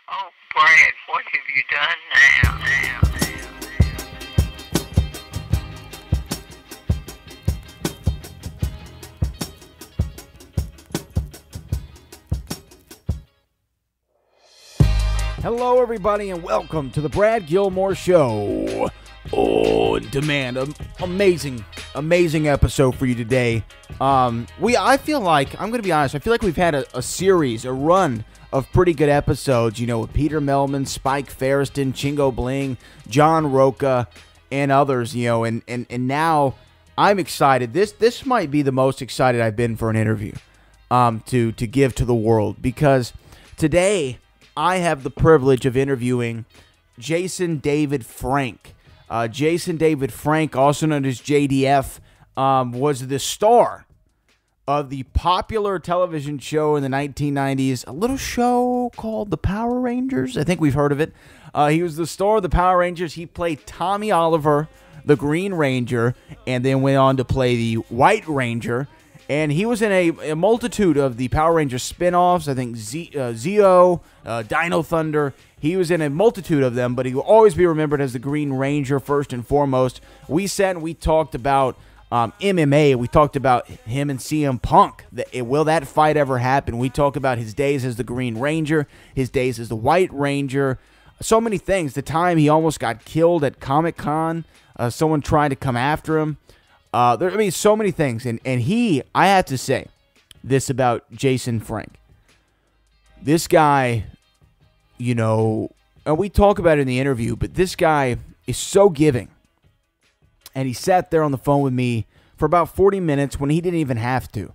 Oh, Brad, what have you done now? Hello, everybody, and welcome to the Brad Gilmore Show. On demand, amazing episode for you today. I feel like, I'm going to be honest, I feel like we've had a series, a run of pretty good episodes, with Peter Melman, Spike Ferriston, Chingo Bling, John Roca, and others, and now I'm excited. This might be the most excited I've been for an interview to give to the world, because today I have the privilege of interviewing Jason David Frank. Jason David Frank, also known as JDF, was the star of the popular television show in the 1990s, a little show called The Power Rangers. I think we've heard of it. He was the star of The Power Rangers. He played Tommy Oliver, the Green Ranger, and then went on to play the White Ranger. And he was in a multitude of the Power Rangers spin-offs. I think Zeo, Dino Thunder. He was in a multitude of them, but he will always be remembered as the Green Ranger first and foremost. We sat and we talked about MMA. We talked about him and CM Punk. Will that fight ever happen? We talked about his days as the Green Ranger, his days as the White Ranger. So many things. The time he almost got killed at Comic-Con. Someone trying to come after him. So many things. And I have to say this about Jason Frank. This guy, and we talk about it in the interview, but this guy is so giving. And he sat there on the phone with me for about 40 minutes when he didn't even have to.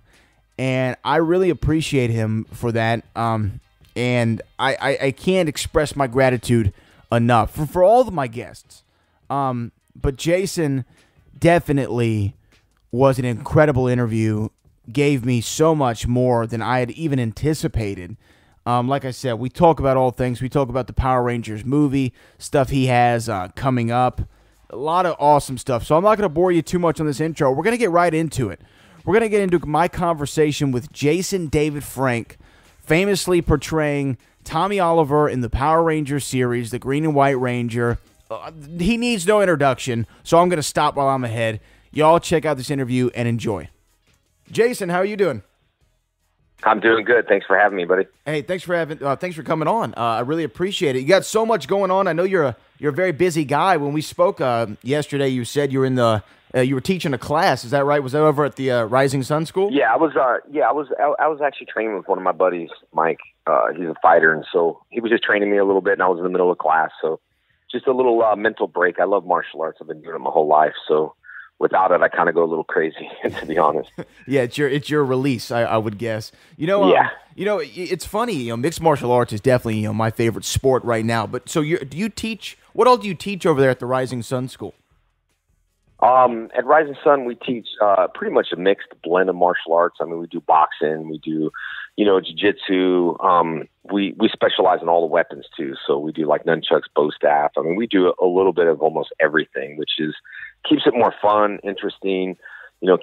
And I really appreciate him for that. And I can't express my gratitude enough for all of my guests. But Jason definitely was an incredible interview, gave me so much more than I had even anticipated. Like I said, we talk about all things. We talk about the Power Rangers movie, stuff he has coming up, a lot of awesome stuff. So I'm not going to bore you too much on this intro. We're going to get right into it. We're going to get into my conversation with Jason David Frank, famously portraying Tommy Oliver in the Power Rangers series, the Green and White Ranger. He needs no introduction, so I'm going to stop while I'm ahead. Y'all check out this interview and enjoy. Jason, how are you doing? I'm doing good. Thanks for having me, buddy. Hey, thanks for coming on. I really appreciate it. You got so much going on. I know you're a very busy guy. When we spoke yesterday, you said you were you were teaching a class. Is that right? Was that over at the Rising Sun School? Yeah, I was actually training with one of my buddies, Mike. He's a fighter, and so he was just training me a little bit, and I was in the middle of class. So just a little mental break. I love martial arts. I've been doing it my whole life. So without it, I kind of go a little crazy, to be honest. Yeah, it's your release, I would guess. Yeah. It's funny. Mixed martial arts is definitely my favorite sport right now. But so do you teach? What all do you teach over there at the Rising Sun School? At Rising Sun, we teach pretty much a mixed blend of martial arts. I mean, we do boxing, we do jiu-jitsu. We specialize in all the weapons too. So we do like nunchucks, bow staff. I mean, we do a little bit of almost everything, which keeps it more fun, interesting.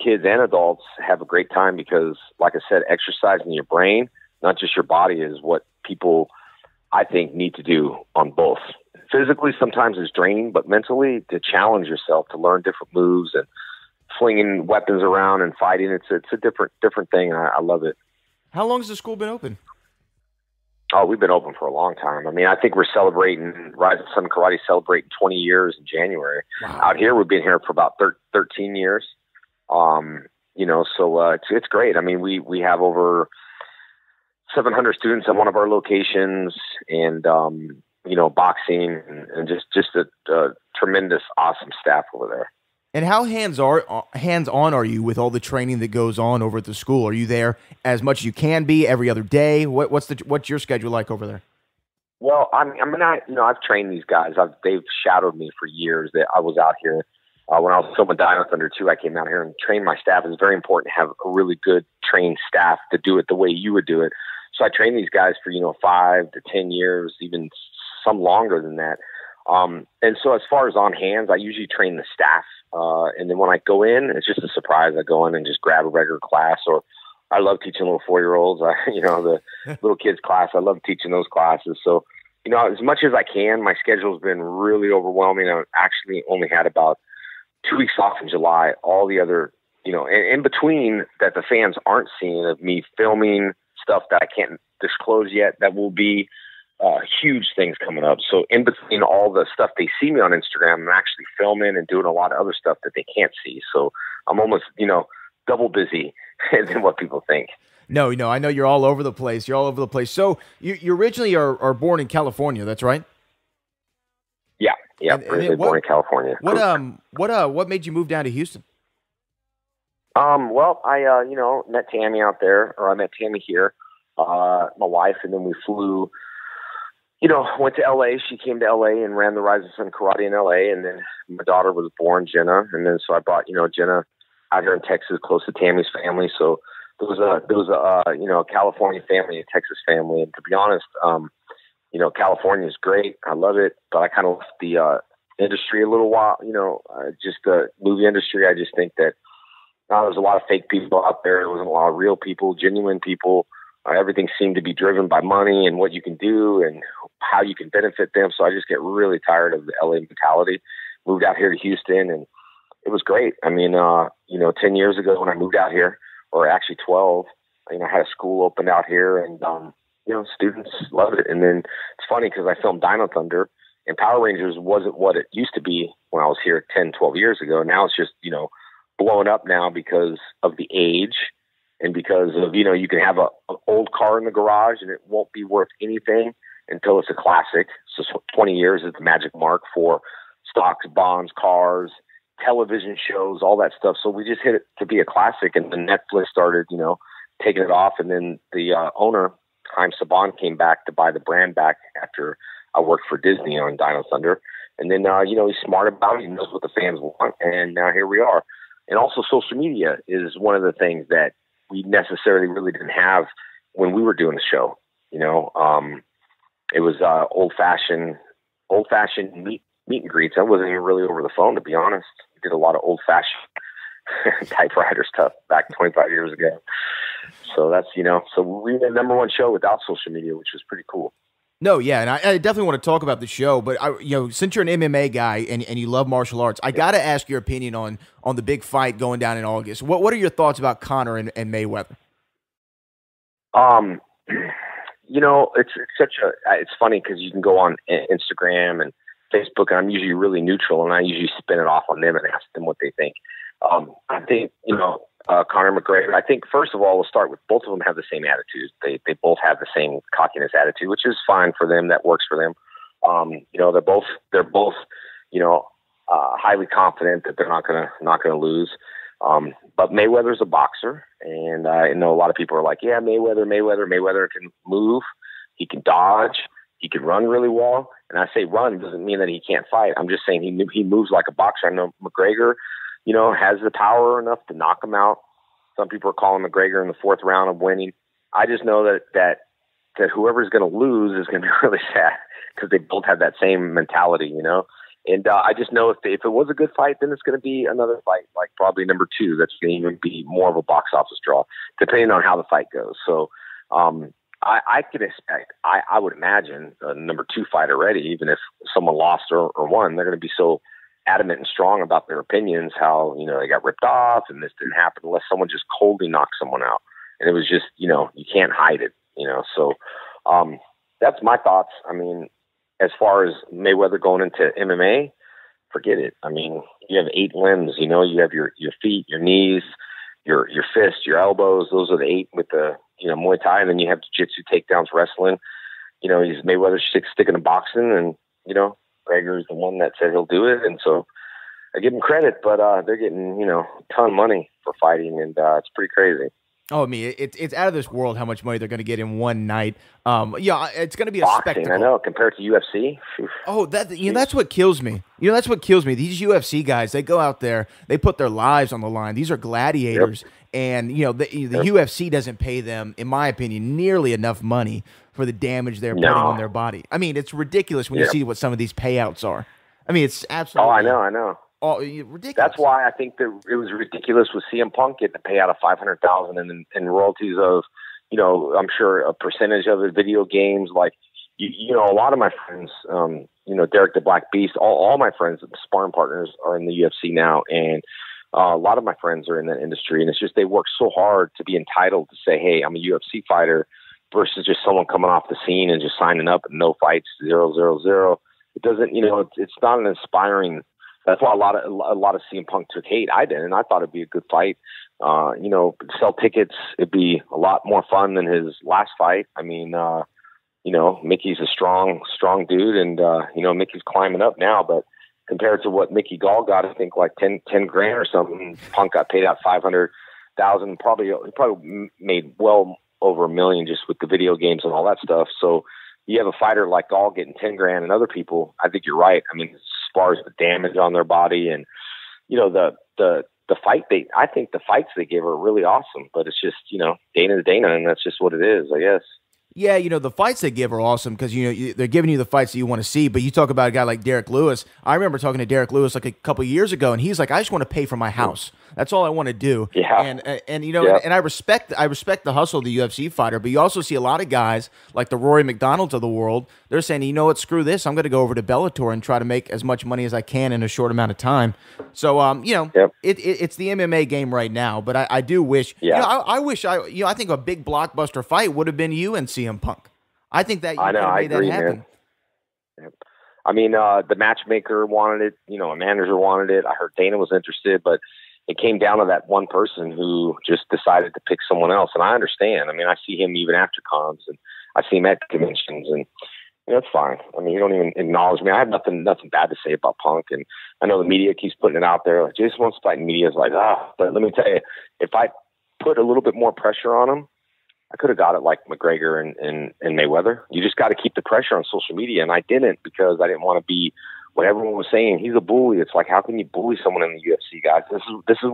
Kids and adults have a great time because, like I said, exercising your brain, not just your body, is what people, I think, need to do on both. Physically, sometimes it's draining, but mentally, to challenge yourself, to learn different moves and flinging weapons around and fighting, it's a different thing. I love it. How long has the school been open? Oh, we've been open for a long time. I mean, I think we're celebrating, Rising Sun Karate celebrating 20 years in January. Wow. Out here, we've been here for about 13 years. So it's great. I mean, we have over 700 students at one of our locations, and boxing and just a tremendous, awesome staff over there. And how hands-on are you with all the training that goes on over at the school? Are you there as much as you can be every other day? What's your schedule like over there? Well, I'm not. I've trained these guys. They've shadowed me for years. That I was out here when I was filming Dino Thunder 2. I came out here and trained my staff. It's very important to have a really good trained staff to do it the way you would do it. So I trained these guys for 5 to 10 years, even some longer than that. And so as far as on hands, I usually train the staff. And then when I go in, it's just a surprise. I go in and just grab a regular class, or I love teaching little 4-year-olds. The little kids class, I love teaching those classes. So you know, as much as I can. My schedule's been really overwhelming. I've actually only had about 2 weeks off in July. All the other, you know, and in between that the fans aren't seeing of me filming stuff that I can't disclose yet, that will be huge things coming up. So in between all the stuff they see me on Instagram, I'm actually filming and doing a lot of other stuff that they can't see. So I'm almost, you know, double busy than what people think. No, I know you're all over the place. You're all over the place. So you originally are born in California, that's right? Yeah, And originally born in California. What made you move down to Houston? Well, I you know, met Tammy out there, or I met Tammy here, my wife, and then we flew. You know, went to LA. She came to LA and ran the Rising Sun Karate in LA, and then my daughter was born, Jenna, and then so I brought, you know, Jenna out here in Texas, close to Tammy's family. So there was a you know, a California family, a Texas family, and to be honest, you know, California is great. I love it, but I kind of left the industry a little while. You know, just the movie industry. I just think that there was a lot of fake people out there. There wasn't a lot of real people, genuine people. Everything seemed to be driven by money and what you can do and how you can benefit them. So I just get really tired of the LA mentality. Moved out here to Houston, and it was great. I mean, you know, 10 years ago when I moved out here, or actually 12, you know, I had a school opened out here, and, you know, students loved it. And then it's funny because I filmed Dino Thunder, and Power Rangers wasn't what it used to be when I was here 10, 12 years ago. Now it's just, you know, blowing up now because of the age. And because of, you know, you can have an old car in the garage and it won't be worth anything until it's a classic. So 20 years is the magic mark for stocks, bonds, cars, television shows, all that stuff. So we just hit it to be a classic. And then Netflix started, you know, taking it off. And then the owner, Chaim Saban, came back to buy the brand back after I worked for Disney on Dino Thunder. And then, you know, he's smart about it. He knows what the fans want. And now here we are. And also social media is one of the things that we necessarily really didn't have when we were doing the show. You know, it was old fashioned meet and greets. I wasn't even really over the phone, to be honest. We did a lot of old fashioned typewriter stuff back 25 years ago. So that's, you know, so we were the number one show without social media, which was pretty cool. No, yeah, and I definitely want to talk about the show, but you know, since you're an MMA guy and you love martial arts, I got to ask your opinion on the big fight going down in August. What are your thoughts about Conor and Mayweather? You know, it's funny because you can go on Instagram and Facebook, and I'm usually really neutral, and I usually spin it off on them and ask them what they think. I think, you know, Conor McGregor, I think, first of all, we'll start with both of them have the same attitude. They both have the same cockiness attitude, which is fine for them. That works for them. You know, they're both, you know, highly confident that they're not gonna lose. But Mayweather's a boxer, and I know a lot of people are like, yeah, Mayweather can move, he can dodge, he can run really well. And I say run doesn't mean that he can't fight. I'm just saying he moves like a boxer. I know McGregor, you know, has the power enough to knock him out. Some people are calling McGregor in the fourth round of winning. I just know that whoever's going to lose is going to be really sad because they both have that same mentality, you know. And I just know if it was a good fight, then it's going to be another fight, like probably number 2. That's going to even be more of a box office draw, depending on how the fight goes. So I could expect, I would imagine, a number 2 fight already, even if someone lost or won. They're going to be so adamant and strong about their opinions, how, you know, they got ripped off and this didn't happen unless someone just coldly knocked someone out. And it was just, you know, you can't hide it, you know. So that's my thoughts. I mean, as far as Mayweather going into MMA, forget it. I mean, you have 8 limbs, you know, you have your feet, your knees, your fists, your elbows. Those are the 8 with the, you know, Muay Thai. And then you have jiu-jitsu, takedowns, wrestling. You know, he's Mayweather's sticking to boxing, and, you know, Gregor's the one that said he'll do it. And so I give him credit, but they're getting, you know, a ton of money for fighting, and it's pretty crazy. Oh, I mean, it's out of this world how much money they're going to get in one night. Yeah, it's going to be a boxing, spectacle. I know, compared to UFC. Oh, that's what kills me. You know, that's what kills me. These UFC guys, they go out there, they put their lives on the line. These are gladiators, and you know, the UFC doesn't pay them, in my opinion, nearly enough money for the damage they're putting on their body. I mean, it's ridiculous when you see what some of these payouts are. I mean, it's absolutely. Oh, I know. Oh, ridiculous. That's why I think that it was ridiculous with CM Punk getting to pay out of $500,000 in royalties of, you know, I'm sure a percentage of the video games. Like, you know, a lot of my friends, you know, Derek the Black Beast, all my friends, sparring partners are in the UFC now. And a lot of my friends are in that industry. And it's just they work so hard to be entitled to say, hey, I'm a UFC fighter versus just someone coming off the scene and just signing up and no fights, 0-0-0. It doesn't, you know, it's not an inspiring. That's why a lot of CM Punk took hate. I didn't, and I thought it'd be a good fight. You know, sell tickets. It'd be a lot more fun than his last fight. I mean, you know, Mickey's a strong dude, and you know, Mickey's climbing up now. But compared to what Mickey Gall got, I think like 10 grand or something. Punk got paid out 500,000. He probably made well over $1 million just with the video games and all that stuff. So you have a fighter like Gall getting 10 grand, and other people. I think you're right. I mean, as far as the damage on their body, and you know, the fight I think the fights they give are really awesome. But it's just, you know, Dana's Dana, and that's just what it is, I guess. Yeah, you know, the fights they give are awesome because, you know, they're giving you the fights that you want to see. But you talk about a guy like Derek Lewis. I remember talking to Derek Lewis like a couple of years ago, and he's like, I just want to pay for my house. That's all I want to do. Yeah. And you know, and I respect the hustle of the UFC fighter, but you also see a lot of guys like the Rory McDonalds of the world. They're saying, you know what, screw this. I'm going to go over to Bellator and try to make as much money as I can in a short amount of time. So, you know, it's the MMA game right now. But I do wish, you know, I think a big blockbuster fight would have been you and CM Punk. I think that you could have made that happen. Man. I mean, the matchmaker wanted it. You know, a manager wanted it. I heard Dana was interested, but it came down to that one person who just decided to pick someone else. And I understand. I mean, I see him even after cons, and I see him at conventions, and you know, it's fine. I mean, you don't even acknowledge me. I have nothing bad to say about Punk, and I know the media keeps putting it out there. Like, Jason wants to fight, and media is like, But let me tell you, if I put a little bit more pressure on him, I could have got it like McGregor and Mayweather. You just got to keep the pressure on social media, and I didn't because I didn't want to be what everyone was saying. He's a bully. It's like, how can you bully someone in the UFC, guys? This is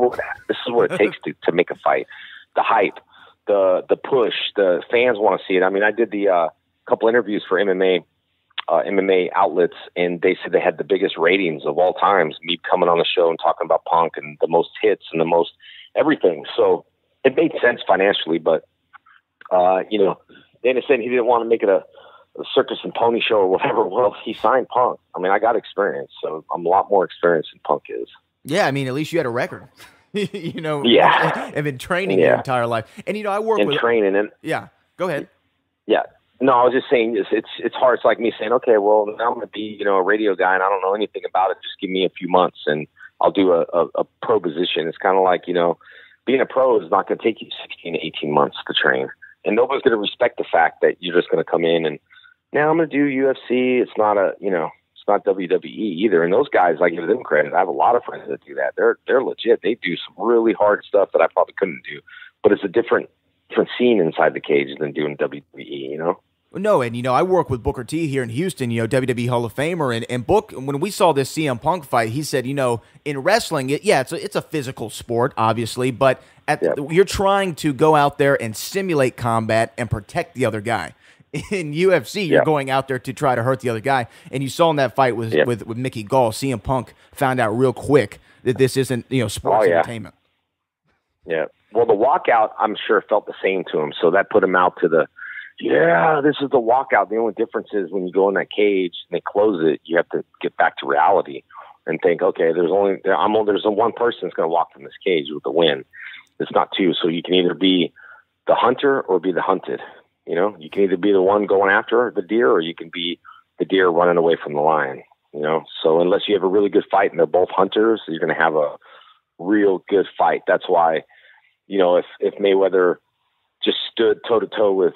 what it takes to make a fight. The hype, the push, the fans want to see it. I mean, I did the couple interviews for MMA outlets, and they said they had the biggest ratings of all times. Me coming on the show and talking about Punk and the most hits and the most everything. So it made sense financially, but. You know, Dana said he didn't want to make it a circus and pony show or whatever. Well, he signed Punk. I mean, I got experience, so I'm a lot more experienced than Punk is. Yeah, I mean, at least you had a record. You know, and been training your entire life. And, you know, I work with training. And yeah, go ahead. Yeah. No, I was just saying it's hard. It's like me saying, okay, well, now I'm going to be, you know, a radio guy, and I don't know anything about it. Just give me a few months, and I'll do a pro position. It's kind of like, you know, being a pro is not going to take you 16 to 18 months to train. And nobody's going to respect the fact that you're just going to come in and now I'm going to do UFC. It's not it's not WWE either. And those guys, I give them credit. I have a lot of friends that do that. They're legit. They do some really hard stuff that I probably couldn't do, but it's a different scene inside the cage than doing WWE, you know? No, and, you know, I work with Booker T here in Houston, you know, WWE Hall of Famer, and Book, when we saw this CM Punk fight, he said, you know, in wrestling, it's a physical sport, obviously, but you're trying to go out there and simulate combat and protect the other guy. In UFC, you're going out there to try to hurt the other guy, and you saw in that fight with Mickey Gall, CM Punk found out real quick that this isn't, you know, sports entertainment. Yeah. Well, the walkout, I'm sure, felt the same to him, so that put him out to the this is the walkout. The only difference is when you go in that cage and they close it, you have to get back to reality and think, okay, there's one person that's going to walk from this cage with the win. It's not two. So you can either be the hunter or be the hunted. You know, you can either be the one going after the deer or you can be the deer running away from the lion. You know, so unless you have a really good fight and they're both hunters, you're going to have a real good fight. That's why, you know, if Mayweather just stood toe-to-toe with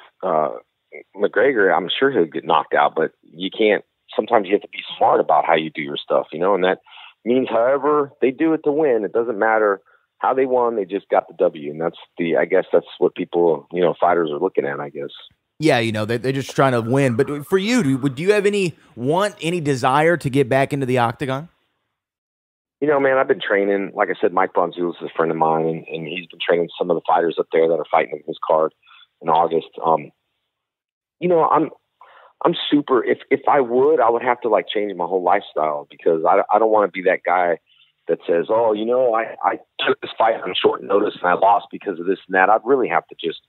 McGregor, I'm sure he'll get knocked out, but you can't. Sometimes you have to be smart about how you do your stuff, you know, and that means however they do it to win. It doesn't matter how they won, they just got the W, and I guess that's what people, you know, fighters are looking at, I guess. Yeah, you know, they're just trying to win. But for you, do you have any desire to get back into the octagon? You know, man, I've been training. Like I said, Mike Bronzulus is a friend of mine, and he's been training some of the fighters up there that are fighting in his card in August. You know, I'm super. If I would have to like change my whole lifestyle because I don't want to be that guy that says, oh, you know, I took this fight on short notice and I lost because of this and that. I'd really have to just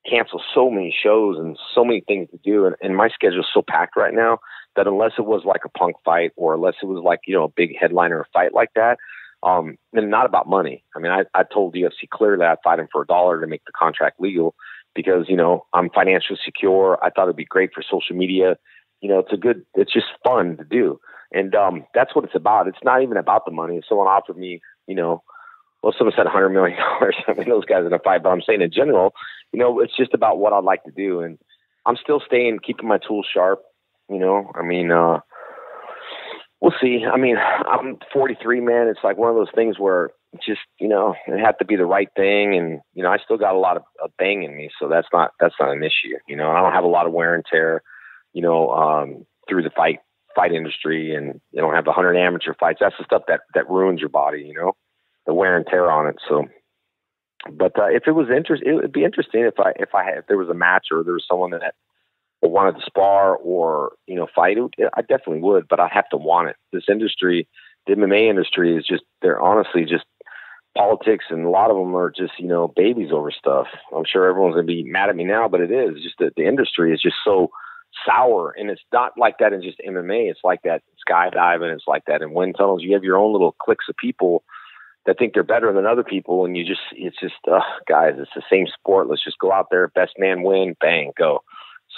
cancel so many shows and so many things to do. And my schedule is so packed right now that unless it was like a Punk fight or unless it was like, a big headliner or fight like that, and not about money. I mean, I told UFC clearly I'd fight him for $1 to make the contract legal because, I'm financially secure. I thought it'd be great for social media. It's just fun to do. And that's what it's about. It's not even about the money. If someone offered me, someone said $100 million. I mean, those guys in a fight, but I'm saying in general, it's just about what I'd like to do. And I'm still keeping my tools sharp. We'll see. I mean, I'm 43, man. It's like one of those things where just, it had to be the right thing. And, I still got a lot of bang in me. So that's not an issue. I don't have a lot of wear and tear, through the fight industry, and you don't have 100 amateur fights. That's the stuff that ruins your body, the wear and tear on it. So, but if it was interesting, it would be interesting if there was a match or there was someone that wanted to spar or, fight. I definitely would, but I have to want it. This industry, the MMA industry is they're honestly just politics. And a lot of them are just, babies over stuff. I'm sure everyone's going to be mad at me now, but it is just that the industry is just so sour. And it's not like that in just MMA. It's like that in skydiving. It's like that in wind tunnels. You have your own little cliques of people that think they're better than other people. And it's just, guys, it's the same sport. Let's just go out there. Best man win, bang, go.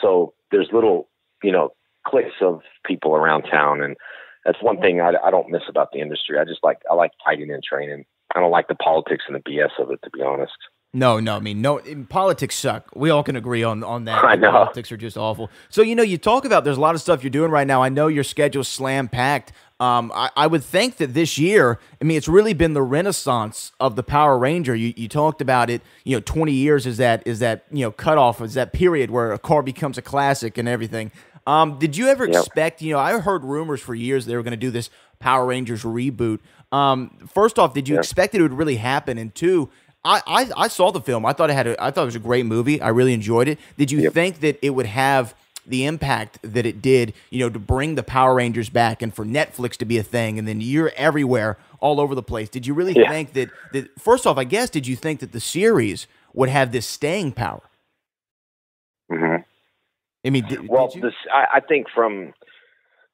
So there's little, cliques of people around town. And that's one thing I don't miss about the industry. I like fighting and training. I don't like the politics and the BS of it, to be honest. No. I mean, politics suck. We all can agree on that. I know. Politics are just awful. So, you talk about there's a lot of stuff you're doing right now. I know your schedule's slam-packed. I would think that this year, it's really been the renaissance of the Power Ranger. You talked about it, 20 years is that cutoff, is that period where a car becomes a classic and everything. Did you ever expect, I heard rumors for years they were going to do this Power Rangers reboot. First off, did you expect it would really happen? And two, I saw the film. I thought it was a great movie. I really enjoyed it. Did you think that it would have the impact that it did, to bring the Power Rangers back and for Netflix to be a thing, and then you're everywhere, all over the place? Did you really think that first off, I guess, did you think that the series would have this staying power? Mm-hmm. Did you? I think from,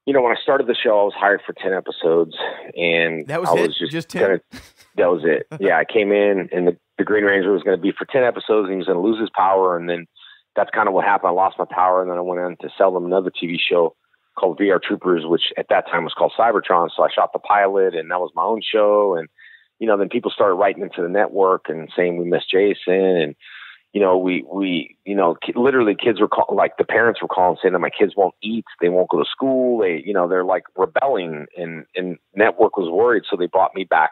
when I started the show, I was hired for 10 episodes, and that was I it? was just 10? That was it. Yeah, I came in, and the Green Ranger was going to be for 10 episodes, and he was going to lose his power, and then that's kind of what happened. I lost my power, and then I went on to sell them another TV show called VR Troopers, which at that time was called Cybertron. So I shot the pilot, and that was my own show. And, then people started writing into the network and saying we miss Jason. And, literally kids were like the parents were calling saying that my kids won't eat. They won't go to school. They're like rebelling, and network was worried. So they brought me back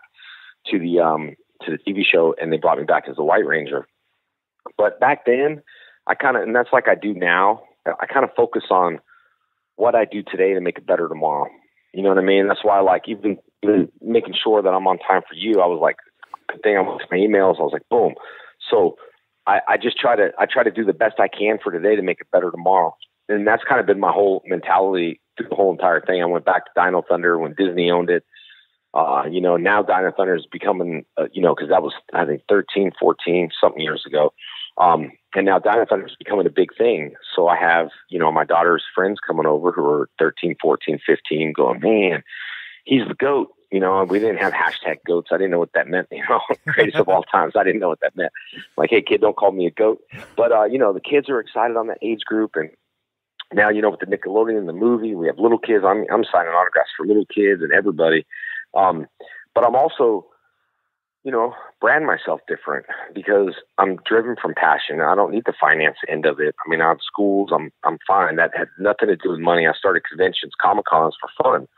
to the TV show, and they brought me back as the White Ranger. But back then, and that's like I do now, I kind of focus on what I do today to make it better tomorrow. You know what I mean? That's why I like even making sure that I'm on time for you. I was like, good thing I went to my emails. I was like, boom. So I just try to do the best I can for today to make it better tomorrow. And that's kind of been my whole mentality through the whole entire thing. I went back to Dino Thunder when Disney owned it. Now Dino Thunder is becoming, cause that was, I think 13, 14, something years ago. And now Dino Thunder is becoming a big thing. So I have, my daughter's friends coming over who are 13, 14, 15 going, man, he's the GOAT. We didn't have hashtag GOATs. I didn't know what that meant. Greatest of all times. I didn't know what that meant. Like, hey kid, don't call me a GOAT. But, the kids are excited on that age group. And now, with the Nickelodeon, the movie, we have little kids. I'm signing autographs for little kids and everybody. But I'm also, brand myself different because I'm driven from passion. I don't need the finance end of it. I have schools. I'm fine. That had nothing to do with money. I started conventions, Comic-Cons for fun,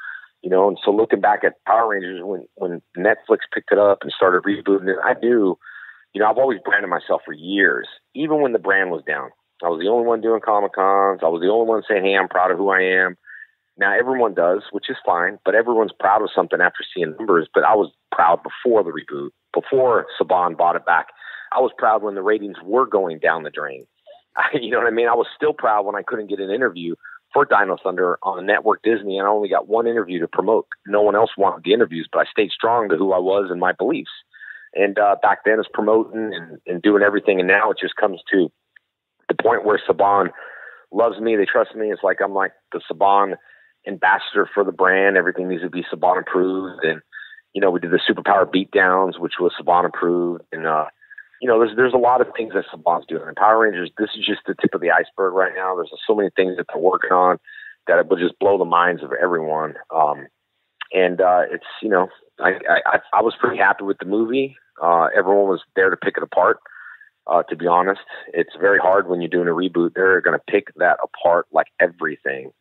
and so looking back at Power Rangers, when Netflix picked it up and started rebooting it, I knew, I've always branded myself for years, even when the brand was down. I was the only one doing Comic-Cons. I was the only one saying, hey, I'm proud of who I am. Now everyone does, which is fine, but everyone's proud of something after seeing numbers. But I was proud before the reboot, before Saban bought it back. I was proud when the ratings were going down the drain. You know what I mean? I was still proud when I couldn't get an interview for Dino Thunder on network Disney, and I only got one interview to promote. No one else wanted the interviews, but I stayed strong to who I was and my beliefs. And back then it's promoting and doing everything, and now it just comes to the point where Saban loves me. They trust me. It's like I'm like the Saban ambassador for the brand. Everything needs to be Saban approved. And, you know, we did the Superpower Beatdowns, which was Saban approved. And, you know, there's a lot of things that Saban's doing. And Power Rangers, this is just the tip of the iceberg right now. There's so many things that they're working on that it will just blow the minds of everyone. It's, you know, I was pretty happy with the movie. Everyone was there to pick it apart. To be honest, it's very hard when you're doing a reboot. They're going to pick that apart like everything.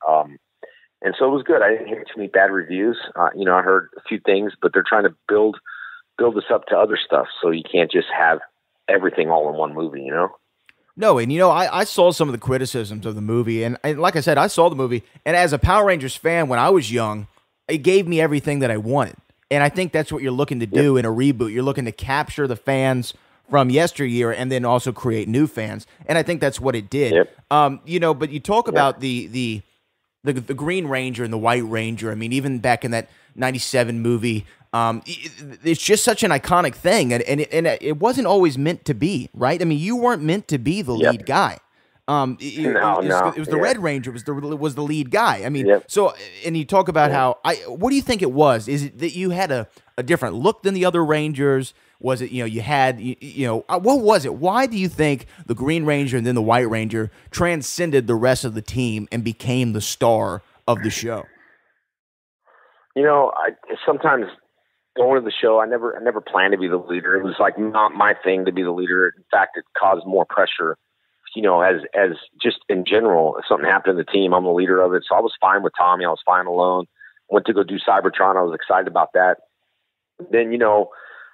And so it was good. I didn't hear too many bad reviews. You know, I heard a few things, but they're trying to build this up to other stuff. So you can't just have everything all in one movie, you know? No, and you know, I saw some of the criticisms of the movie, and like I said, I saw the movie, and as a Power Rangers fan when I was young, it gave me everything that I wanted. And I think that's what you're looking to do in a reboot. You're looking to capture the fans from yesteryear and then also create new fans. And I think that's what it did. You know, but you talk about the Green Ranger and the White Ranger. I mean, even back in that 97 movie, it's just such an iconic thing. And it wasn't always meant to be, right? I mean, you weren't meant to be the lead guy. It was the Red Ranger was the lead guy. I mean, so, and you talk about how, what do you think it was? Is it that you had a different look than the other Rangers? Was it, you know, you had, you know, what was it? Why do you think the Green Ranger and then the White Ranger transcended the rest of the team and became the star of the show? You know, sometimes going to the show, I never planned to be the leader. It was like not my thing to be the leader. In fact, it caused more pressure. You know, as just in general, if something happened to the team, I'm the leader of it. So I was fine with Tommy. I was fine alone. Went to go do Cybertron. I was excited about that. Then, you know,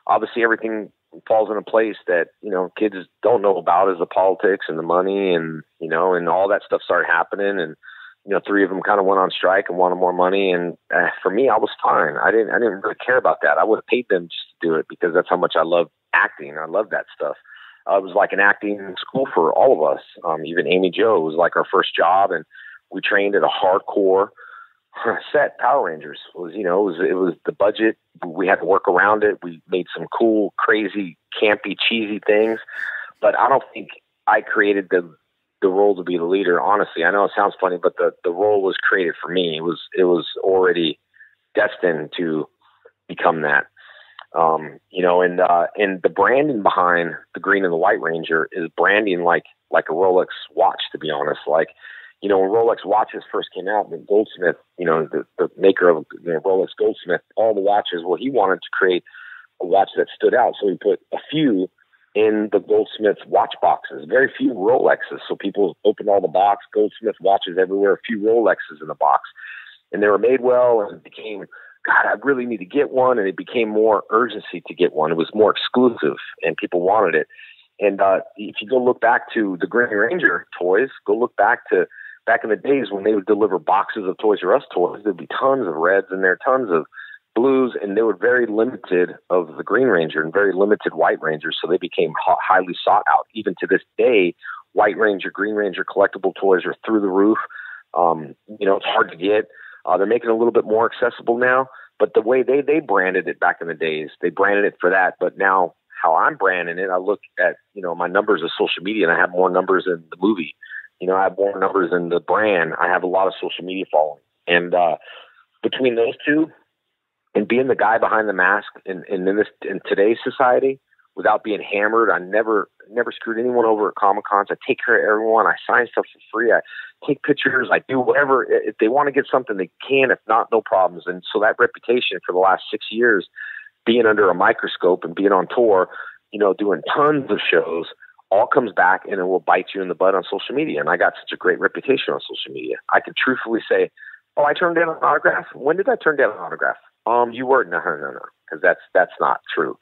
obviously everything falls into place that, you know, kids don't know about is the politics and the money and, you know, and all that stuff started happening. And, you know, 3 of them kind of went on strike and wanted more money. And for me, I was fine. I didn't really care about that. I would have paid them just to do it because that's how much I love acting. I love that stuff. It was like an acting school for all of us. Even Amy Jo, it was like our first job, and we trained at a hardcore set. Power Rangers was, you know, it was the budget. We had to work around it. We made some cool, crazy, campy, cheesy things, but I don't think I created the role to be the leader. Honestly, I know it sounds funny, but the role was created for me. It was already destined to become that. You know, and the branding behind the Green and the White Ranger is branding like a Rolex watch, to be honest. Like, you know, when Rolex watches first came out, the Goldsmith, you know, the maker of Rolex Goldsmith, all the watches, well, he wanted to create a watch that stood out. So he put a few in the Goldsmith watch boxes, very few Rolexes. So people opened all the box, Goldsmith watches everywhere, a few Rolexes in the box. And they were made well, and it became, God, I really need to get one. And it became more urgency to get one. It was more exclusive and people wanted it. And if you go look back to the Green Ranger toys, go look back in the days when they would deliver boxes of Toys R Us toys, there'd be tons of reds in there, tons of blues, and they were very limited of the Green Ranger and very limited White Ranger. So they became highly sought out. Even to this day, White Ranger, Green Ranger collectible toys are through the roof. You know, it's hard to get. They're making it a little bit more accessible now, but the way they branded it back in the days, they branded it for that. But now how I'm branding it, I look at, you know, my numbers of social media, and I have more numbers in the movie. You know, I have more numbers in the brand. I have a lot of social media following. And between those two and being the guy behind the mask in today's society, without being hammered, I never screwed anyone over at Comic-Cons. I take care of everyone. I sign stuff for free. I take pictures. I do whatever. If they want to get something, they can. If not, no problems. And so that reputation for the last 6 years, being under a microscope and being on tour, you know, doing tons of shows, all comes back and it will bite you in the butt on social media. And I got such a great reputation on social media. I can truthfully say, oh, I turned down an autograph. When did I turn down an autograph? You were no, because that's not true.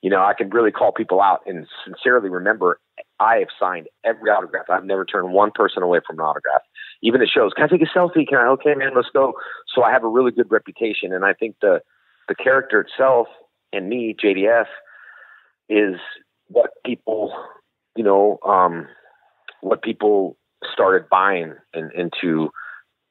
You know, I can really call people out and sincerely remember I have signed every autograph. I've never turned one person away from an autograph. Even at shows, can I take a selfie? Can I? Okay, man, let's go. So I have a really good reputation, and I think the character itself and me, JDF, is what people, you know, what people started buying into.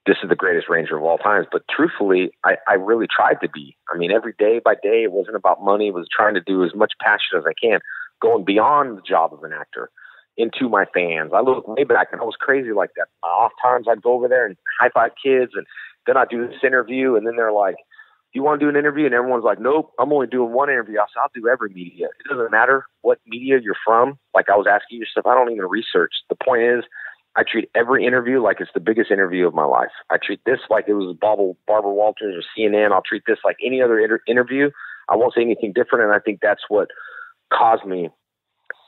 This is the greatest Ranger of all times. But truthfully, I really tried to be. I mean, every day by day, it wasn't about money. It was trying to do as much passion as I can, going beyond the job of an actor. into my fans. I look way back, and I was crazy like that. My off times, I'd go over there and high five kids, and then I'd do this interview, and then they're like, "Do you want to do an interview?" And everyone's like, "Nope, I'm only doing one interview." I said, "I'll do every media. It doesn't matter what media you're from." Like I was asking you stuff, I don't even research. The point is, I treat every interview like it's the biggest interview of my life. I treat this like it was Barbara Walters or CNN. I'll treat this like any other interview. I won't say anything different, and I think that's what caused me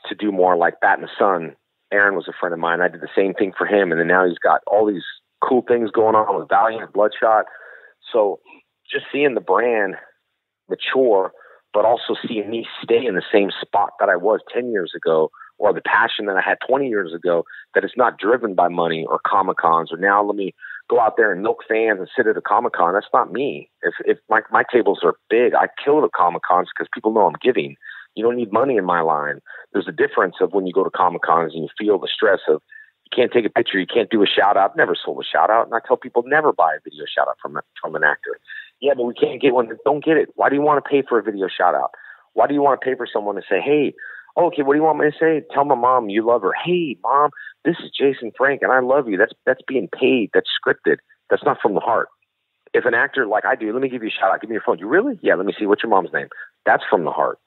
to do more like Bat in the Sun. Aaron was a friend of mine. I did the same thing for him, and then now he's got all these cool things going on with Valiant, Bloodshot. So just seeing the brand mature, but also seeing me stay in the same spot that I was 10 years ago, or the passion that I had 20 years ago, that it's not driven by money or Comic-Cons, or now let me go out there and milk fans and sit at a Comic-Con. That's not me. If my tables are big, I kill the Comic-Cons because people know I'm giving. You don't need money in my line. There's a difference of when you go to Comic-Cons and you feel the stress of you can't take a picture, you can't do a shout-out. Never sold a shout-out, and I tell people never buy a video shout-out from an actor. Yeah, but we can't get one. Don't get it. Why do you want to pay for a video shout-out? Why do you want to pay for someone to say, hey, okay, what do you want me to say? Tell my mom you love her. Hey, Mom, this is Jason Frank, and I love you. That's being paid. That's scripted. That's not from the heart. If an actor like I do, let me give you a shout-out. Give me your phone. You really? Yeah, let me see. What's your mom's name? That's from the heart.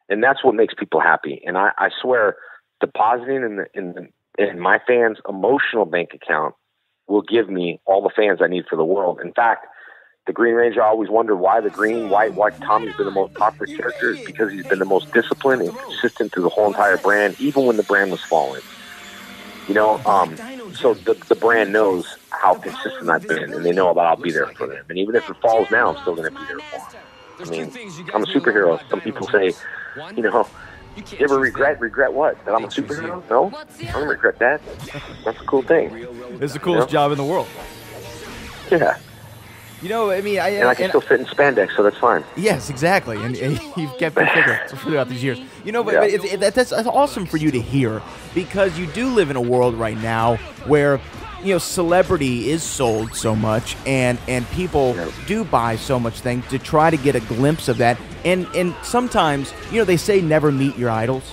And that's what makes people happy. And I swear, depositing in my fans' emotional bank account will give me all the fans I need for the world. In fact, the Green Ranger, I always wondered why the green, why Tommy's been the most popular character, is because he's been the most disciplined and consistent through the whole entire brand, even when the brand was falling. You know, so the brand knows how consistent I've been, and they know that I'll be there for them. And even if it falls now, I'm still going to be there for them. I mean, I'm a superhero. Some people say, you know, you ever regret what? That I'm a superhero? No, I don't regret that. That's a cool thing. It's the coolest job in the world. Yeah. You know, I mean, I can still fit in spandex, so that's fine. Yes, exactly, and you've kept your figure throughout these years. You know, but that's awesome for you to hear, because you do live in a world right now where, you know, celebrity is sold so much, and people do buy so much things to try to get a glimpse of that, and sometimes, you know, they say never meet your idols,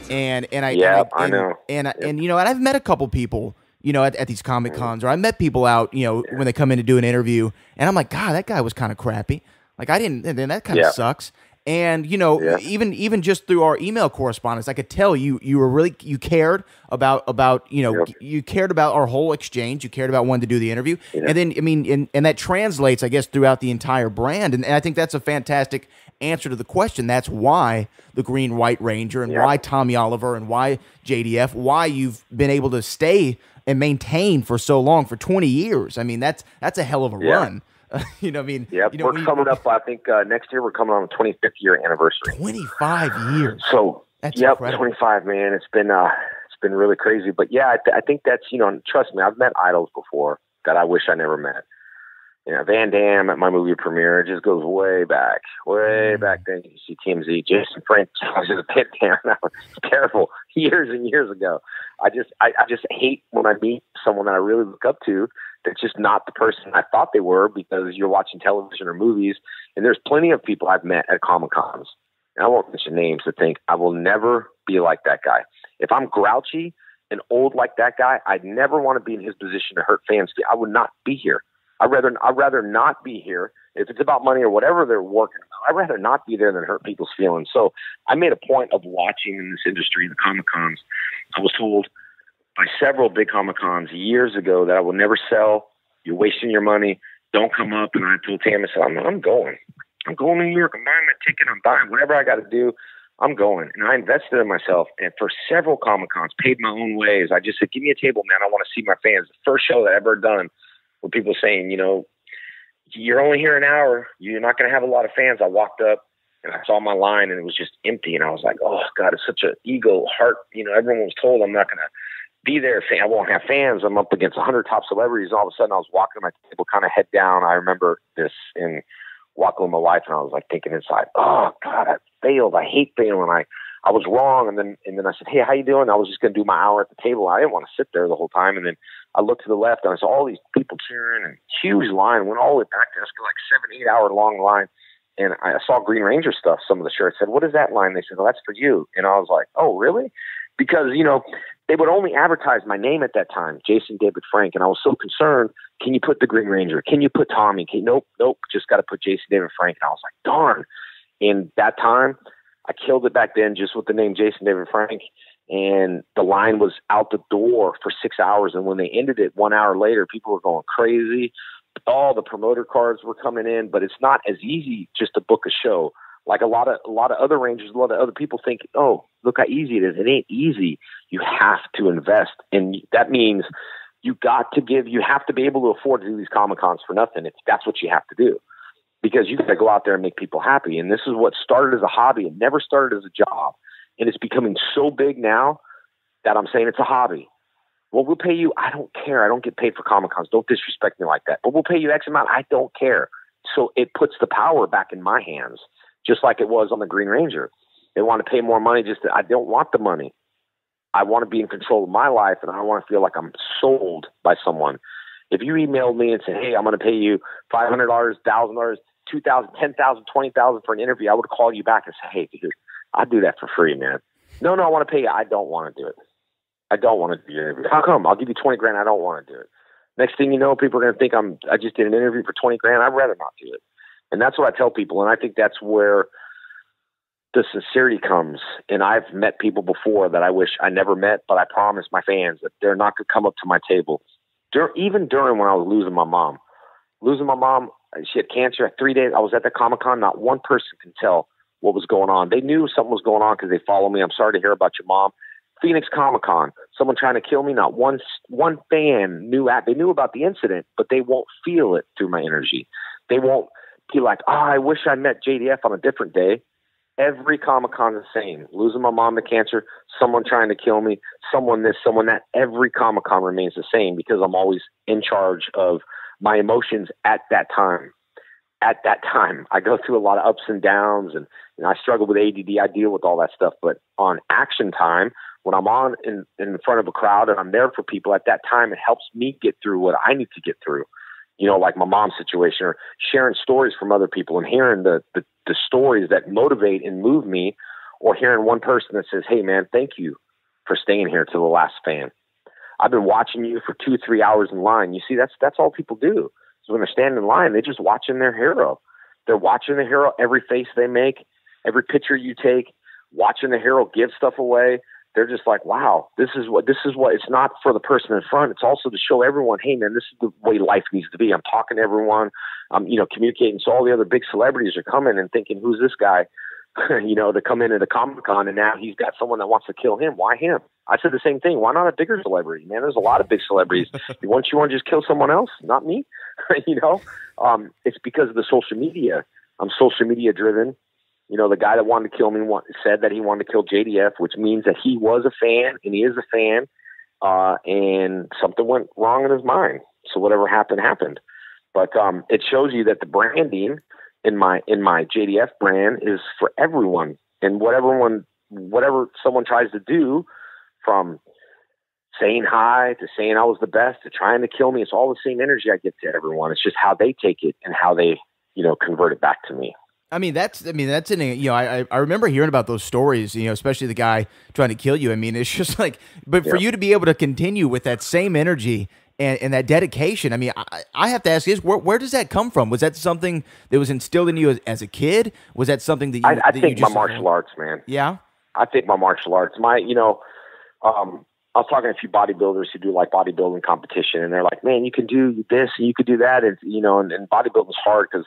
and I know, and you know, and I've met a couple people, you know, at these Comic-Cons, or I met people out, you know, when they come in to do an interview, and I'm like, God, that guy was kind of crappy. Like, and then that kind of sucks. And, you know, even just through our email correspondence, I could tell you cared about, you know, you cared about our whole exchange. You cared about wanting to do the interview. Yeah. And then, I mean, and that translates, I guess, throughout the entire brand. And I think that's a fantastic answer to the question. That's why the Green White Ranger, and why Tommy Oliver, and why JDF, why you've been able to stay and maintain for so long, for 20 years. I mean, that's a hell of a run. You know what I mean? Yeah, you know, we're coming up, I think next year we're coming on the 25th year anniversary. 25 years. So, that's incredible. 25, man. It's been really crazy. But yeah, I think that's, you know, trust me, I've met idols before that I wish I never met. You know, Van Damme at my movie premiere, it just goes way back then. You see TMZ, Jason Frank, I was in a pit down. That was terrible, years and years ago. I just hate when I meet someone that I really look up to that's just not the person I thought they were, because you're watching television or movies. And there's plenty of people I've met at Comic-Cons, and I won't mention names, that think I will never be like that guy. If I'm grouchy and old like that guy, I'd never want to be in his position to hurt fans. I would not be here. I'd rather not be here. If it's about money or whatever they're working about, I'd rather not be there than hurt people's feelings. So I made a point of watching in this industry, the Comic-Cons. I was told by several big Comic-Cons years ago that I will never sell. You're wasting your money. Don't come up. And I told Tam, I said, I'm going. I'm going to New York. I'm buying my ticket. I'm buying whatever I got to do. I'm going. And I invested in myself. And for several Comic-Cons, paid my own ways. I just said, give me a table, man. I want to see my fans. The first show that I ever done with people saying, you know, you're only here an hour. You're not going to have a lot of fans. I walked up and I saw my line, and it was just empty. And I was like, oh, God, it's such an ego heart. You know, everyone was told I'm not going to be there. I won't have fans. I'm up against 100 top celebrities. And all of a sudden I was walking to my table, kind of head down. I remember this in walking with my wife, and I was like thinking inside, oh, God, I failed. I hate failing. I was wrong. And then I said, hey, how you doing? I was just going to do my hour at the table. I didn't want to sit there the whole time. And then I looked to the left, and I saw all these people cheering, and huge line, went all the way back there. It's like 7-8 hour long line. And I saw Green Ranger stuff. Some of the shirts said, what is that line? They said, oh, that's for you. And I was like, oh, really? Because, you know, they would only advertise my name at that time, Jason David Frank. And I was so concerned. Can you put the Green Ranger? Can you put Tommy? Nope. Just got to put Jason David Frank. And I was like, darn. And that time I killed it back then just with the name Jason David Frank. And the line was out the door for 6 hours. And when they ended it 1 hour later, people were going crazy. All the promoter cards were coming in, but it's not as easy just to book a show. Like a lot of other rangers, a lot of other people think, oh, look how easy it is. It ain't easy. You have to invest. And that means you have to be able to afford to do these Comic-Cons for nothing. That's what you have to do, because you got to go out there and make people happy. And this is what started as a hobby. It never started as a job. And it's becoming so big now that I'm saying it's a hobby. Well, we'll pay you. I don't care. I don't get paid for Comic-Cons. Don't disrespect me like that. But we'll pay you X amount. I don't care. So it puts the power back in my hands, just like it was on the Green Ranger. They want to pay more money. I don't want the money. I want to be in control of my life, and I don't want to feel like I'm sold by someone. If you emailed me and said, hey, I'm going to pay you $500, $1,000, $2,000, $10,000, $20,000 for an interview, I would call you back and say, hey, dude, I'd do that for free, man. No, I want to pay you. I don't want to do it. I don't want to do your interview. How come? I'll give you 20 grand. I don't want to do it. Next thing you know, people are going to think I just did an interview for 20 grand. I'd rather not do it. And that's what I tell people. And I think that's where the sincerity comes. And I've met people before that I wish I never met, but I promise my fans that they're not going to come up to my table. Even during when I was losing my mom. She had cancer at 3 days. I was at the Comic-Con. Not one person can tell what was going on. They knew something was going on because they follow me. I'm sorry to hear about your mom. Phoenix Comic-Con, someone trying to kill me. Not one fan knew that. They knew about the incident, but they won't feel it through my energy. They won't be like, oh, I wish I met JDF on a different day. Every Comic-Con is the same. Losing my mom to cancer, someone trying to kill me, someone this, someone that. Every Comic-Con remains the same because I'm always in charge of my emotions at that time. At that time, I go through a lot of ups and downs, and I struggle with ADD. I deal with all that stuff. But on action time, when I'm on in front of a crowd and I'm there for people at that time, it helps me get through what I need to get through. Like my mom's situation, or sharing stories from other people and hearing the stories that motivate and move me, or hearing one person that says, hey man, thank you for staying here to the last fan. I've been watching you for 2-3 hours in line. You see, that's all people do. So when they're standing in line, they're just watching their hero. They're watching the hero, every face they make, every picture you take, watching the hero give stuff away. They're just like, wow, this is what it's not for the person in front. It's also to show everyone, hey man, this is the way life needs to be. I'm talking to everyone. I'm, communicating. So all the other big celebrities are coming and thinking, who's this guy? To come into the Comic-Con, and now he's got someone that wants to kill him. Why him? I said the same thing. Why not a bigger celebrity, man? There's a lot of big celebrities. You want to just kill someone else, not me? It's because of the social media. I'm social media driven. The guy that wanted to kill me said that he wanted to kill JDF, which means that he was a fan and he is a fan. And something went wrong in his mind. So whatever happened, happened. But it shows you that the branding in my JDF brand is for everyone. And whatever someone tries to do, from saying hi to saying I was the best to trying to kill me, it's all the same energy I get to everyone. It's just how they take it and how they, convert it back to me. That's I remember hearing about those stories, especially the guy trying to kill you. It's just like, but for you to be able to continue with that same energy and that dedication, I have to ask you, where does that come from? Was that something that was instilled in you as a kid? Was that something that you, I think my martial arts, man. Yeah. I think my martial arts, I was talking to a few bodybuilders who do like bodybuilding competition, and they're like, man, you can do this and you could do that. And, and bodybuilding's hard because,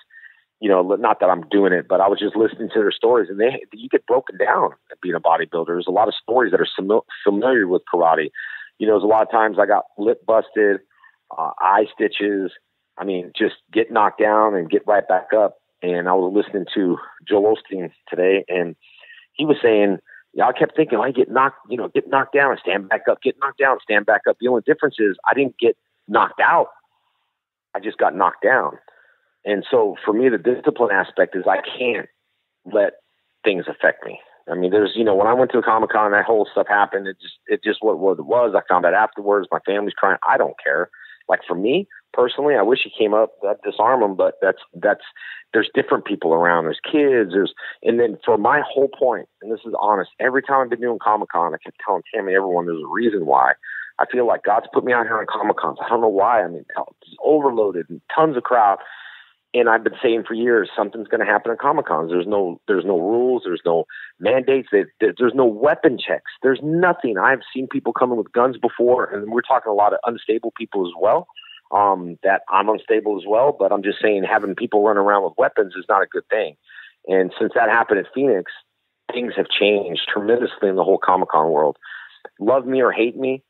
not that I'm doing it, but I was just listening to their stories, and you get broken down at being a bodybuilder. There's a lot of stories that are familiar with karate. There's a lot of times I got lip busted, eye stitches. Just get knocked down and get right back up. And I was listening to Joel Osteen today, and he was saying, I kept thinking, I get knocked down and stand back up, get knocked down, stand back up. The only difference is I didn't get knocked out. I just got knocked down. And so for me, the discipline aspect is I can't let things affect me. There's, when I went to the Comic-Con, that whole stuff happened. It just what it was. I found out afterwards. My family's crying. I don't care. Like for me personally. I wish he came up. I'd disarm him, but there's different people around. There's kids. And then for my whole point, and this is honest, every time I've been doing Comic-Con, I kept telling Tammy, everyone, there's a reason why. I feel like God's put me out here on Comic-Cons. I don't know why. I mean, it's overloaded and tons of crowd. And I've been saying for years, something's going to happen at Comic-Cons. There's no rules. There's no mandates. There's no weapon checks. There's nothing. I've seen people coming with guns before, and we're talking a lot of unstable people as well. That I'm unstable as well, but I'm just saying having people run around with weapons is not a good thing. And since that happened at Phoenix, things have changed tremendously in the whole Comic-Con world. Love me or hate me,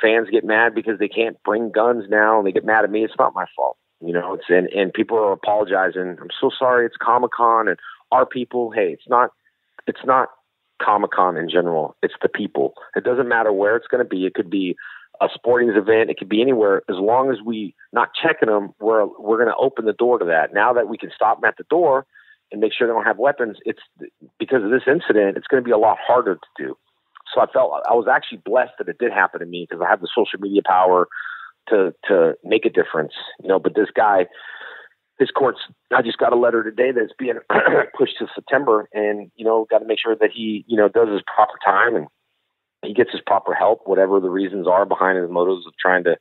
fans get mad because they can't bring guns now, and they get mad at me. It's not my fault. You know, and people are apologizing. I'm so sorry. It's Comic-Con and our people. Hey, it's not Comic-Con in general. It's the people. It doesn't matter where it's going to be. It could be a sporting event. It could be anywhere. As long as we not checking them, we're going to open the door to that. Now that we can stop them at the door and make sure they don't have weapons, it's because of this incident, it's going to be a lot harder to do. So I felt I was actually blessed that it did happen to me because I have the social media power to make a difference, you know. But this guy, his courts, I just got a letter today that's being pushed to September, and, you know, got to make sure that he, you know, does his proper time and he gets his proper help, whatever the reasons are behind his motives of trying to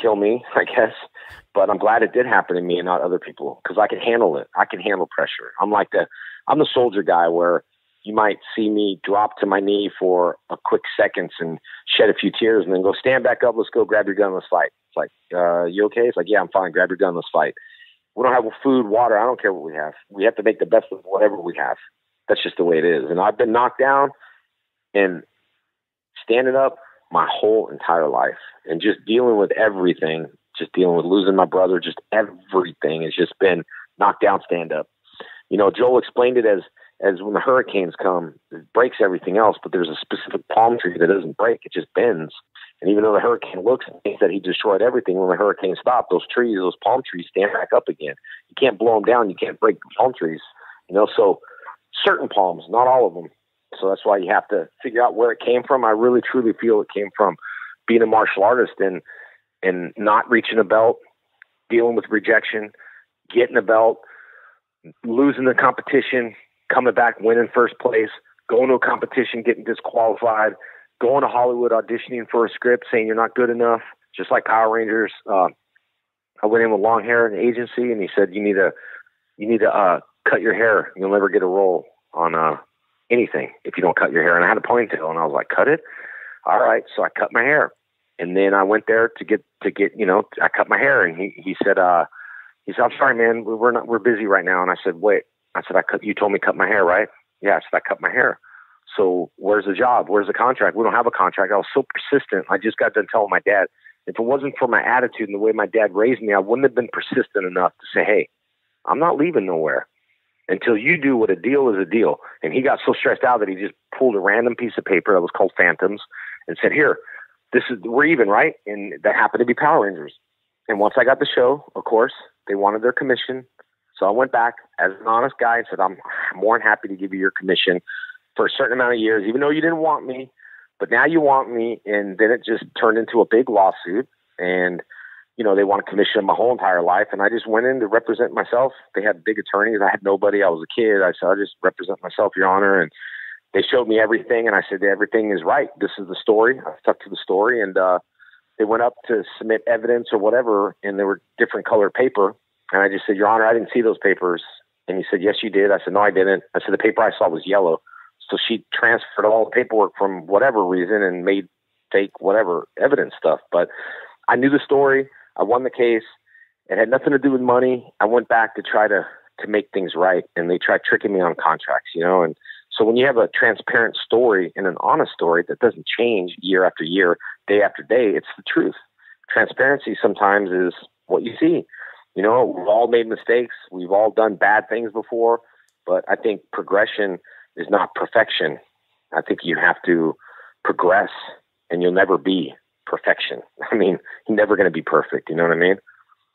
kill me, I guess. But I'm glad it did happen to me and not other people, because I can handle it. I can handle pressure. I'm the soldier guy where you might see me drop to my knee for a quick seconds and shed a few tears and then go, stand back up. Let's go, grab your gun. Let's fight. It's like, you okay? It's like, yeah, I'm fine. Grab your gun. Let's fight. We don't have food, water. I don't care what we have. We have to make the best of whatever we have. That's just the way it is. And I've been knocked down and standing up my whole entire life, and just dealing with everything, just dealing with losing my brother, just everything has just been knocked down, stand up. You know, Joel explained it as when the hurricanes come, it breaks everything else, but there's a specific palm tree that doesn't break. It just bends. And even though the hurricane looks and thinks that he destroyed everything, when the hurricane stopped, those palm trees stand back up again. You can't blow them down. You can't break palm trees, you know, so certain palms, not all of them. So that's why you have to figure out where it came from. I really, truly feel it came from being a martial artist and not reaching a belt, dealing with rejection, getting a belt, losing the competition, coming back, winning first place, going to a competition, getting disqualified, going to Hollywood, auditioning for a script, saying you're not good enough, just like Power Rangers. I went in with long hair in the agency, and he said, you need to cut your hair. You'll never get a role on anything if you don't cut your hair. And I had a ponytail, and I was like, cut it? All right. So I cut my hair. And then I went there to get, you know, I cut my hair, and he said, I'm sorry, man, we're busy right now. And I said, wait. I said, you told me to cut my hair, right? Yeah, I said, I cut my hair. So where's the job? Where's the contract? We don't have a contract. I was so persistent. I just got done telling my dad, if it wasn't for my attitude and the way my dad raised me, I wouldn't have been persistent enough to say, hey, I'm not leaving nowhere until you do what a deal is a deal. And he got so stressed out that he just pulled a random piece of paper that was called Phantoms and said, here, we're even, right? And that happened to be Power Rangers. And once I got the show, of course, they wanted their commission. So I went back as an honest guy and said, I'm more than happy to give you your commission for a certain amount of years, even though you didn't want me, but now you want me. And then it just turned into a big lawsuit, and, you know, they want to commission my whole entire life. And I just went in to represent myself. They had big attorneys. I had nobody. I was a kid. I said, I just represent myself, Your Honor. And they showed me everything. And I said, everything is right. This is the story. I stuck to the story. And they went up to submit evidence or whatever, and there were different colored paper. And I just said, Your Honor, I didn't see those papers. And he said, yes, you did. I said, no, I didn't. I said, the paper I saw was yellow. So she transferred all the paperwork from whatever reason and made fake whatever evidence stuff. But I knew the story. I won the case. It had nothing to do with money. I went back to try to make things right. And they tried tricking me on contracts, you know. And so when you have a transparent story and an honest story that doesn't change year after year, day after day, it's the truth. Transparency sometimes is what you see. You know, we've all made mistakes. We've all done bad things before, but I think progression is not perfection. I think you have to progress, and you'll never be perfection. I mean, you're never going to be perfect. You know what I mean?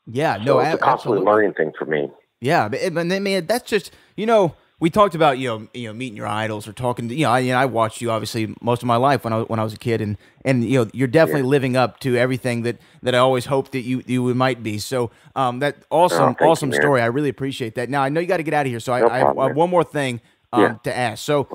Yeah, so no, it's a constantly learning thing for me. Yeah, but I mean, that's just, you know, We talked about meeting your idols or talking to I watched you obviously most of my life when I was a kid, and you're definitely living up to everything that I always hoped that you might be. So that awesome story. I really appreciate that. Now I know you got to get out of here, so I have one more thing to ask. So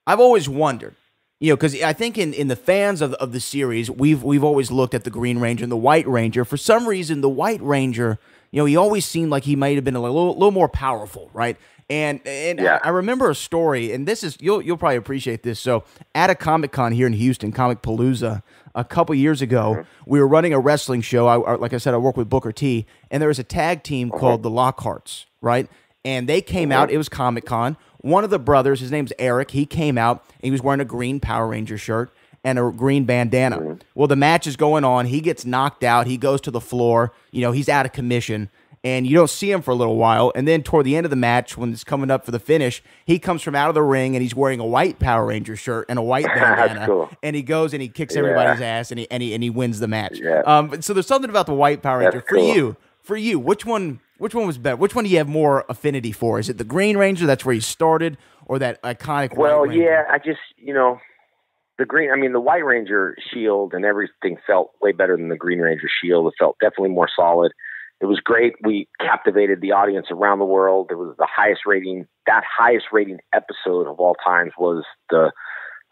I've always wondered, because I think in the fans of the series, we've always looked at the Green Ranger and the White Ranger. For some reason, the White Ranger, he always seemed like he might have been a little more powerful, right? And I remember a story, and this is you'll probably appreciate this. So at a Comic-Con here in Houston, Comic Palooza, a couple years ago, we were running a wrestling show. Like I said, I work with Booker T, and there was a tag team called the Lockharts, right? And they came out. It was Comic-Con. One of the brothers, his name's Eric, he came out, and he was wearing a green Power Ranger shirt and a green bandana. Well, the match is going on. He gets knocked out. He goes to the floor. He's out of commission. And you don't see him for a little while. And then toward the end of the match, when it's coming up for the finish, he comes from out of the ring, and he's wearing a white Power Ranger shirt and a white bandana. Cool. And he goes and he kicks everybody's ass, and he wins the match. So there's something about the white Power Ranger. For you, which one was better? Which one do you have more affinity for? Is it the Green Ranger, that's where you started, or that iconic White Ranger? I just, the the White Ranger shield and everything felt way better than the Green Ranger shield. It felt definitely more solid. It was great. We captivated the audience around the world. It was the highest rating. That highest rating episode of all times was the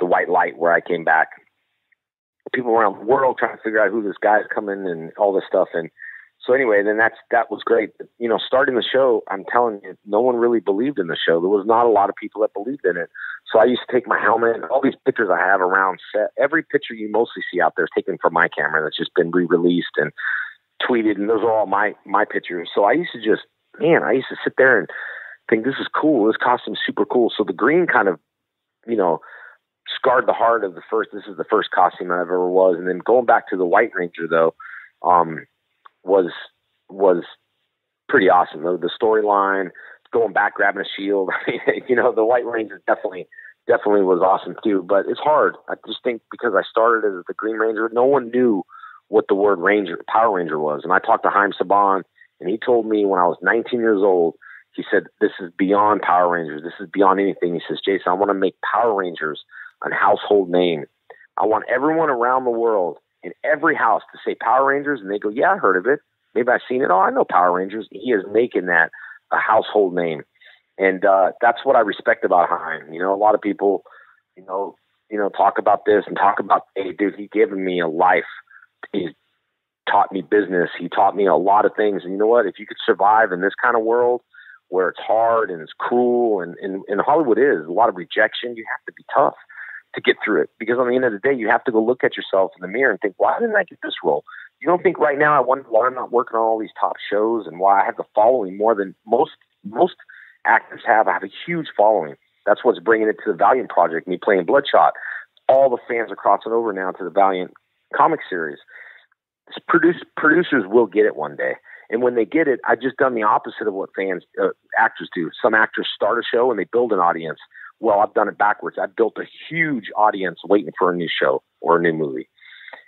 White Light, where I came back. People around the world trying to figure out who this guy's coming and all this stuff. And so anyway, then that was great. Starting the show, I'm telling you, no one really believed in the show. There was not a lot of people that believed in it. So I used to take my helmet and all these pictures I have around set. Every picture you mostly see out there is taken from my camera that's just been re-released and tweeted, and those are all my pictures. So I used to sit there and think, this is cool. This costume's super cool. So the green kind of, scarred the heart of this is the first costume I've ever was. And then going back to the White Ranger though, was pretty awesome. The storyline, going back, grabbing a shield, the White Ranger definitely was awesome too, but it's hard. I just think because I started as the Green Ranger, no one knew what the word Power Ranger was. And I talked to Haim Saban, and he told me when I was 19 years old, he said, this is beyond Power Rangers. This is beyond anything. He says, Jason, I want to make Power Rangers a household name. I want everyone around the world in every house to say Power Rangers, and they go, yeah, I heard of it. Maybe I've seen it. Oh, I know Power Rangers. He is making that a household name. And that's what I respect about Haim. A lot of people, talk about this and talk about, hey, dude, he given me a life. He taught me business. He taught me a lot of things. And you know what? If you could survive in this kind of world where it's hard and it's cruel, and Hollywood is a lot of rejection, you have to be tough to get through it. Because on the end of the day, you have to go look at yourself in the mirror and think, why didn't I get this role? You don't think right now I wonder why I'm not working on all these top shows and why I have the following more than most actors have. I have a huge following. That's what's bringing it to the Valiant project, me playing Bloodshot. All the fans are crossing over now to the Valiant comic series. Producers will get it one day. And when they get it, I've just done the opposite of what actors do. Some actors start a show and they build an audience. Well, I've done it backwards. I've built a huge audience waiting for a new show or a new movie.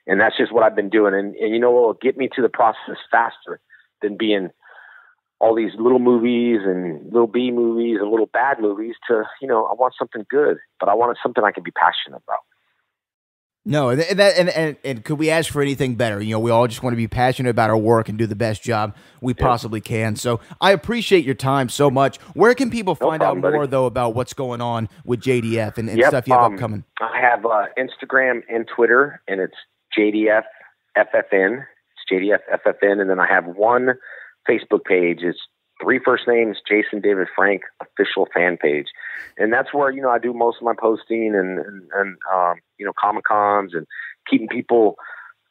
And that's just what I've been doing. And you know what will get me to the process faster than being all these little movies and little B movies and little bad movies to, I want something good, but I want something I can be passionate about. No, and could we ask for anything better? We all just want to be passionate about our work and do the best job we possibly can. So I appreciate your time so much. Where can people find out more, though, about what's going on with JDF and stuff you have upcoming? I have Instagram and Twitter, and it's JDF FFN. It's JDF FFN, and then I have one Facebook page. It's 3 first names, Jason David Frank official fan page. And that's where, I do most of my posting and Comic-Cons and keeping people,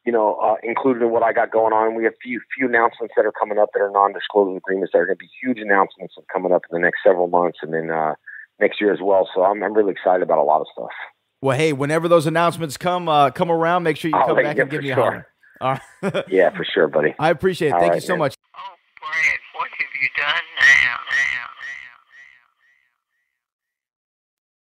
included in what I got going on. We have few announcements that are coming up that are non-disclosure agreements that are going to be huge announcements coming up in the next several months and then next year as well. So I'm really excited about a lot of stuff. Well, hey, whenever those announcements come around, make sure you come back and give me a holler. All right. Yeah, for sure, buddy. I appreciate it. Thank you so much. Oh, Brad, what have you done now?